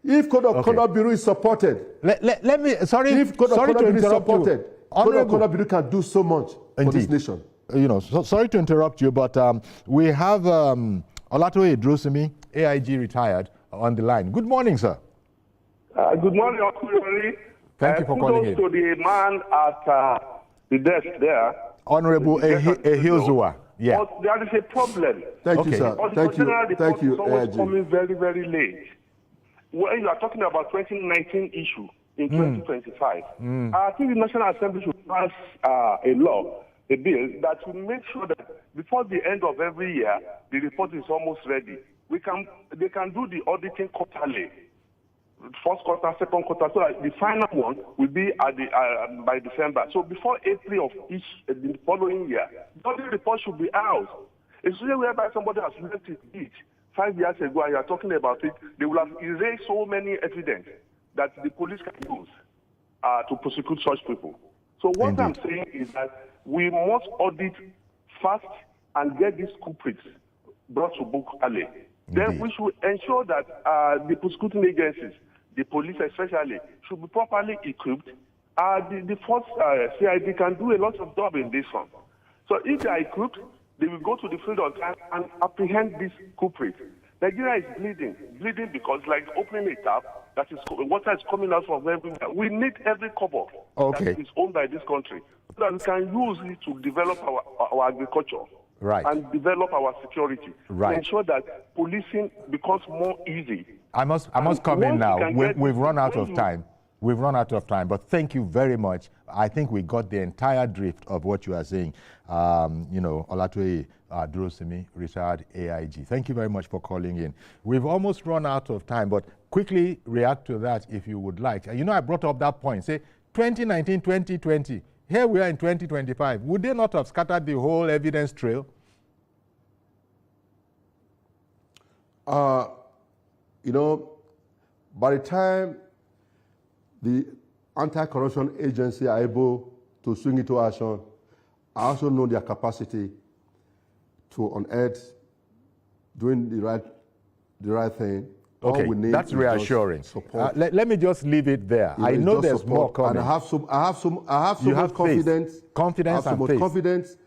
If Code of Conduct Bureau is supported, let me, sorry, if Code of Conduct Bureau is supported, Code of Conduct Bureau can do so much for this nation. You know, sorry to interrupt you, but we have Olatoye Drosimi, AIG retired, on the line. Good morning, sir. Good morning, Honorable. Thank you for calling in. To the man at the desk there. Honorable Ehilzua. Yeah. But there is a problem. Thank you, sir. Thank you. Thank you, it's always coming very, very late. When you are talking about 2019 issue in 2025, I think the National Assembly should pass a law, a bill that will make sure that before the end of every year, the report is almost ready. They can do the auditing quarterly. first quarter, second quarter, so that the final one will be at the by December. So before April of the following year, the audit report should be out. Especially whereby somebody has left it 5 years ago and you are talking about it, they will have erased so many evidence that the police can use to prosecute such people. So what I'm saying is that we must audit fast and get these culprits brought to book early. Then we should ensure that the prosecuting agencies, the police especially, should be properly equipped. The force CID can do a lot of job in this one. So if they are equipped, they will go to the field on time and apprehend these culprits. Nigeria is bleeding because like opening a tap, that is water is coming out from everywhere. We need every kobo that is owned by this country so that we can use it to develop our agriculture. Right. And develop our security. Right. To ensure that policing becomes more easy. I must come in now. We've run out of time. We've run out of time, but thank you very much. I think we got the entire drift of what you are saying. Olatoye Durosimi, retired AIG. Thank you very much for calling in. We've almost run out of time, but quickly react to that if you would like. I brought up that point. Say 2019, 2020. Here we are in 2025. Would they not have scattered the whole evidence trail? By the time the anti-corruption agency are able to swing into action, I also know their capacity to unearth, doing the right thing. Okay, that's reassuring. Let me just leave it there. I know there's more coming. And I have so much confidence. Confidence and faith. Confidence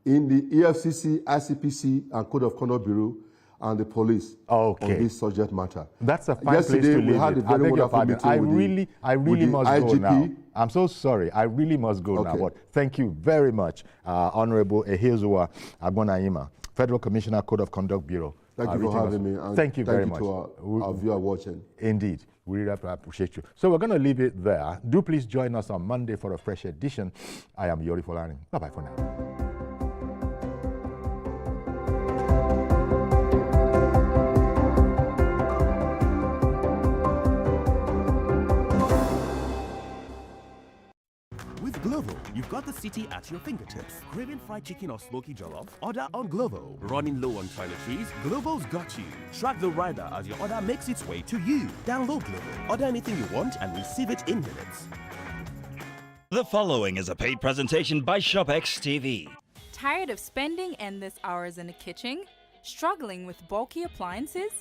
in the EFCC, ICPC, and Code of Conduct Bureau and the police on this subject matter. That's a fine place to leave we had a very wonderful meeting I really must IGP. go now. I'm so sorry. I really must go now. But thank you very much, Honorable Ehezua Agbonaima, Federal Commissioner, Code of Conduct Bureau. Thank you for having me. And thank you very much. Thank you to our viewer watching. Indeed. We really appreciate you. So we're going to leave it there. Do please join us on Monday for a fresh edition. I am Yori Folani. Bye-bye for now. Glovo, you've got the city at your fingertips. Craving fried chicken or smoky jollof? Order on Glovo. Running low on toiletries? Glovo's got you. Track the rider as your order makes its way to you. Download Glovo. Order anything you want and receive it in minutes. The following is a paid presentation by ShopX TV. Tired of spending endless hours in the kitchen? Struggling with bulky appliances?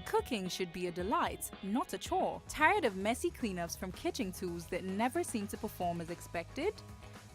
Cooking should be a delight, not a chore. Tired of messy cleanups from kitchen tools that never seem to perform as expected?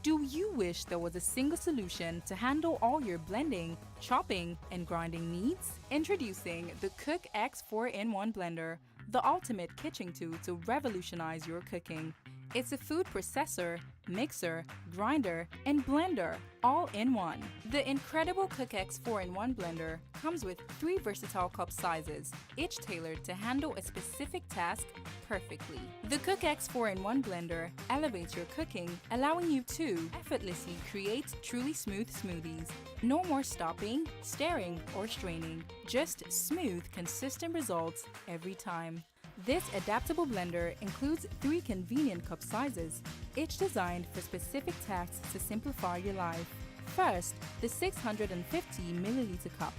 Do you wish there was a single solution to handle all your blending, chopping, and grinding needs? Introducing the Cook X 4-in-1 Blender, the ultimate kitchen tool to revolutionize your cooking. It's a food processor, mixer, grinder, and blender all in one. The incredible Cook X 4-in-1 blender comes with 3 versatile cup sizes, each tailored to handle a specific task perfectly. The Cook X 4-in-1 blender elevates your cooking, allowing you to effortlessly create truly smooth smoothies. No more stopping, stirring, or straining. Just smooth, consistent results every time. This adaptable blender includes 3 convenient cup sizes, each designed for specific tasks to simplify your life. First, the 650 milliliter cup,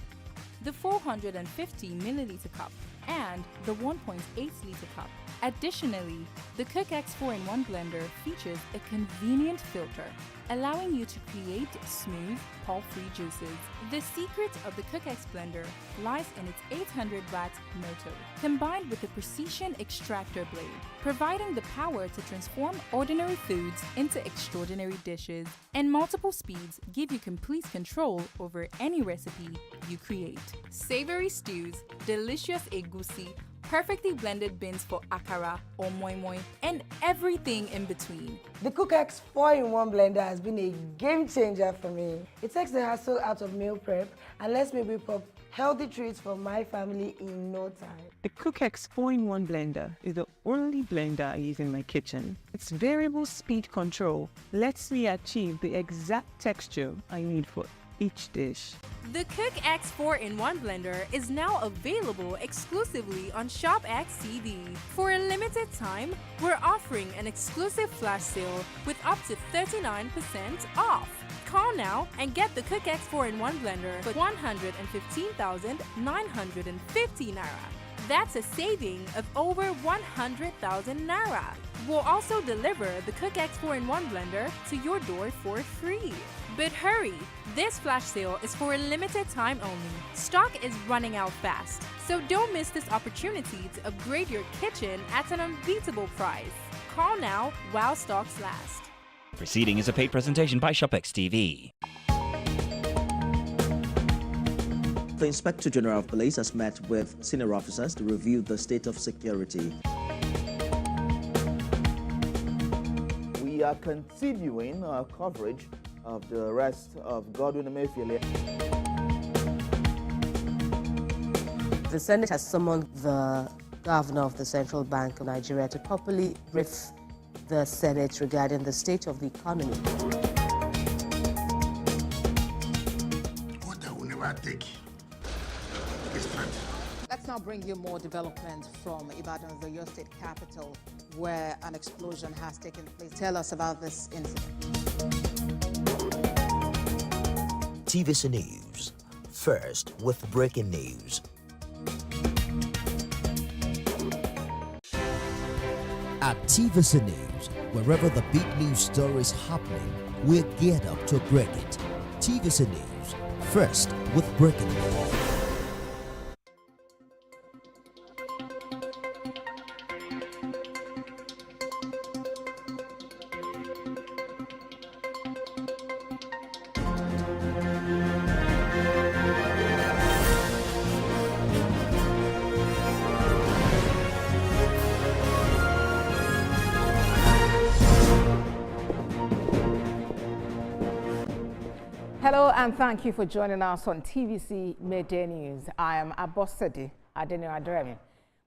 the 450 milliliter cup, and the 1.8 liter cup. Additionally, the Cook X 4-in-1 blender features a convenient filter, allowing you to create smooth, pulp-free juices. The secret of the Cook X blender lies in its 800-watt motor, combined with a precision extractor blade, providing the power to transform ordinary foods into extraordinary dishes. And multiple speeds give you complete control over any recipe you create. Savory stews, delicious egusi, perfectly blended beans for akara or moi moi, and everything in between. The Cook X 4-in-1 blender has been a game changer for me. It takes the hassle out of meal prep and lets me whip up healthy treats for my family in no time. The Cook X 4-in-1 blender is the only blender I use in my kitchen. Its variable speed control lets me achieve the exact texture I need for each dish. The Cook X 4-in-1 blender is now available exclusively on ShopX TV. For a limited time, we're offering an exclusive flash sale with up to 39% off. Call now and get the Cook X 4-in-1 blender for 115,950 naira. That's a saving of over 100,000 naira. We'll also deliver the Cook X 4-in-1 blender to your door for free. But hurry! This flash sale is for a limited time only. Stock is running out fast, so don't miss this opportunity to upgrade your kitchen at an unbeatable price. Call now while stocks last. Proceeding is a paid presentation by ShopX TV. The Inspector General of Police has met with senior officers to review the state of security. We are continuing our coverage of the arrest of Godwin Emefiele. The Senate has summoned the governor of the Central Bank of Nigeria to properly brief the Senate regarding the state of the economy. What I will never take is strength. Let's now bring you more development from Ibadan, the Oyo State capital, where an explosion has taken place. Tell us about this incident. TVC News, first with breaking news. At TVC News, wherever the big news story is happening, we're geared up to break it. TVC News, first with breaking news. Hello and thank you for joining us on TVC Midday News. I am Abosedi Adeni.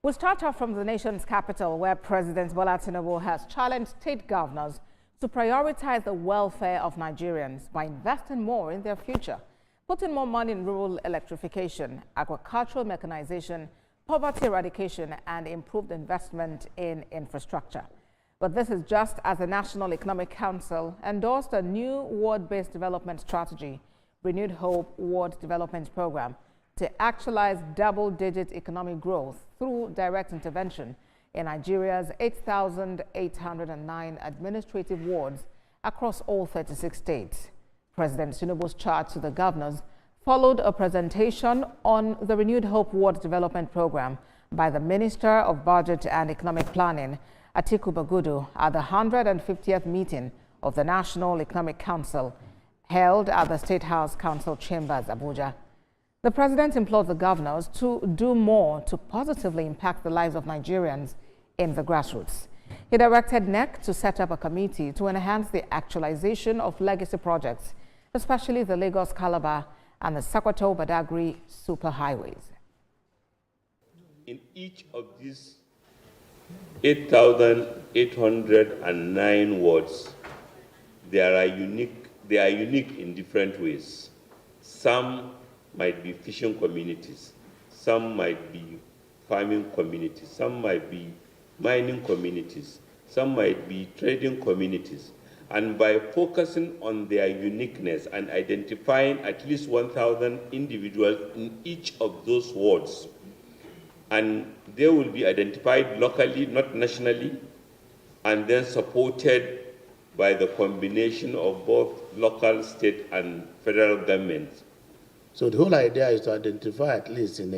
We'll start off from the nation's capital, where President Bola Tinubu has challenged state governors to prioritize the welfare of Nigerians by investing more in their future, putting more money in rural electrification, agricultural mechanization, poverty eradication, and improved investment in infrastructure. But this is just as the National Economic Council endorsed a new ward-based development strategy, Renewed Hope Ward Development Program, to actualize double-digit economic growth through direct intervention in Nigeria's 8,809 administrative wards across all 36 states. President Tinubu's charge to the governors followed a presentation on the Renewed Hope Ward Development Program by the Minister of Budget and Economic Planning, Atiku Bagudu, at the 150th meeting of the National Economic Council held at the State House Council Chambers, Abuja. The president implored the governors to do more to positively impact the lives of Nigerians in the grassroots. He directed NEC to set up a committee to enhance the actualization of legacy projects, especially the Lagos-Calabar and the Sokoto-Badagry superhighways. In each of these 8,809 wards, they are unique in different ways. Some might be fishing communities, some might be farming communities, some might be mining communities, some might be trading communities. And by focusing on their uniqueness and identifying at least 1,000 individuals in each of those wards, and they will be identified locally, not nationally, and then supported by the combination of both local, state, and federal governments. So the whole idea is to identify at least in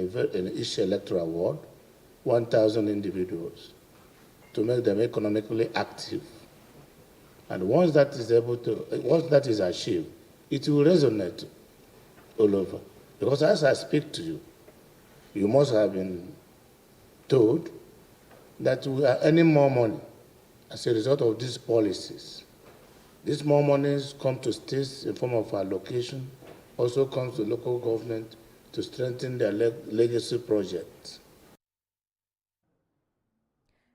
each electoral ward 1,000 individuals to make them economically active. And once that is achieved, it will resonate all over. Because as I speak to you, you must have been told that we are earning more money as a result of these policies. These more monies come to states in form of allocation, also comes to local government to strengthen their legacy projects.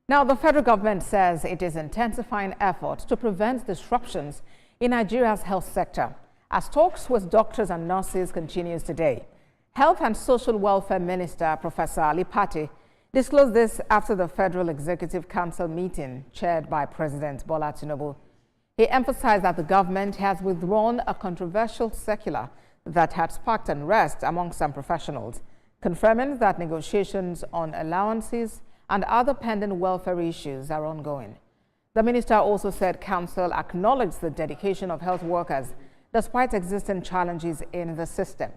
Now, the federal government says it is intensifying efforts to prevent disruptions in Nigeria's health sector as talks with doctors and nurses continues today. Health and Social Welfare Minister Professor Ali Pate disclosed this after the Federal Executive Council meeting chaired by President Bola Tinubu. He emphasized that the government has withdrawn a controversial circular that had sparked unrest among some professionals, confirming that negotiations on allowances and other pending welfare issues are ongoing. The minister also said council acknowledged the dedication of health workers despite existing challenges in the system.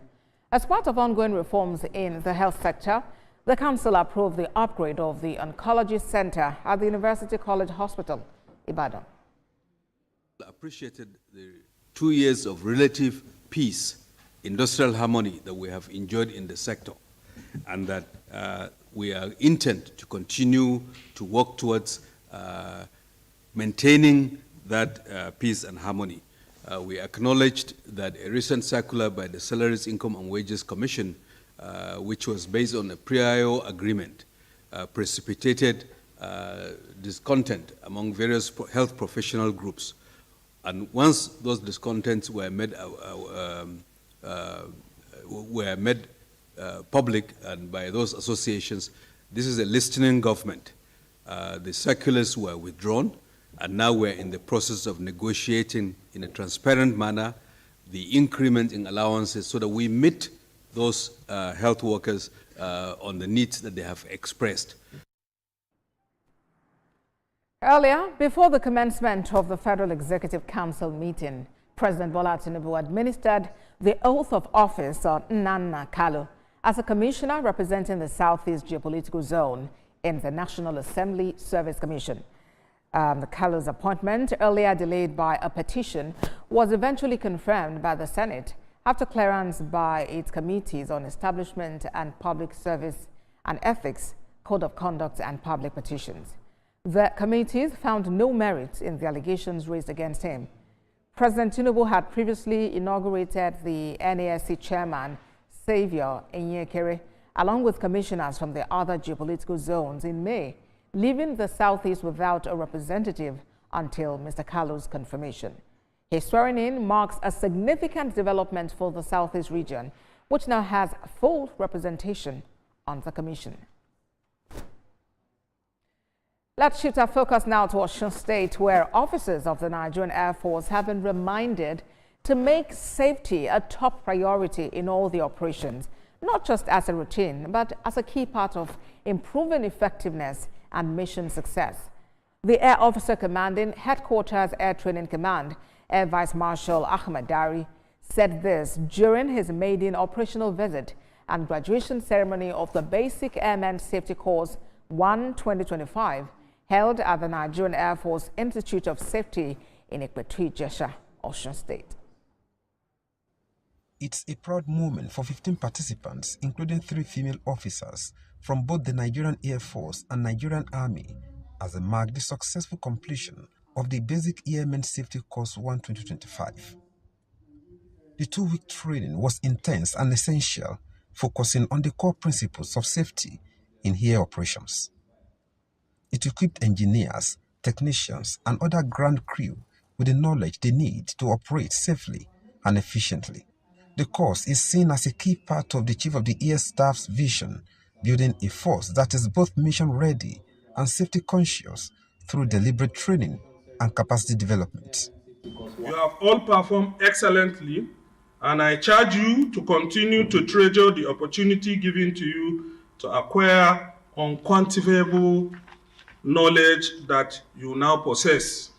As part of ongoing reforms in the health sector, the council approved the upgrade of the oncology center at the University College Hospital, Ibadan. I appreciated the 2 years of relative peace, industrial harmony that we have enjoyed in the sector, and that we are intent to continue to work towards maintaining that peace and harmony. We acknowledged that a recent circular by the Salaries, Income and Wages Commission, which was based on a prior agreement, precipitated discontent among various health professional groups. And once those discontents were made public and by those associations, this is a listening government. The circulars were withdrawn, and now we're in the process of negotiating in a transparent manner the increment in allowances so that we meet those health workers on the needs that they have expressed. Earlier, before the commencement of the Federal Executive Council meeting, President Bola Tinubu administered the oath of office on Nnanna Kalu as a commissioner representing the Southeast Geopolitical Zone in the National Assembly Service Commission. The Kalu's appointment, earlier delayed by a petition, was eventually confirmed by the Senate after clearance by its committees on establishment and public service and ethics, code of conduct, and public petitions. The committees found no merit in the allegations raised against him. President Tinubu had previously inaugurated the NASC chairman, Xavier Enyekere, along with commissioners from the other geopolitical zones in May, leaving the Southeast without a representative until Mr. Kalu's confirmation. His swearing-in marks a significant development for the Southeast region, which now has full representation on the commission. Let's shift our focus now to Osun State, where officers of the Nigerian Air Force have been reminded to make safety a top priority in all the operations, not just as a routine, but as a key part of improving effectiveness and mission success. The Air Officer Commanding Headquarters Air Training Command, Air Vice Marshal Ahmed Dari, said this during his maiden operational visit and graduation ceremony of the Basic Airman Safety Course 1 2025, held at the Nigerian Air Force Institute of Safety in Ekpetui, Jesha, Osun State. It's a proud moment for 15 participants, including 3 female officers from both the Nigerian Air Force and Nigerian Army, as they mark the successful completion of the Basic Airman Safety Course 1 2025. The 2-week training was intense and essential, focusing on the core principles of safety in air operations. It equipped engineers, technicians, and other ground crew with the knowledge they need to operate safely and efficiently. The course is seen as a key part of the Chief of the Air Staff's vision, building a force that is both mission-ready and safety-conscious through deliberate training and capacity development. You have all performed excellently, and I charge you to continue to treasure the opportunity given to you to acquire unquantifiable knowledge that you now possess.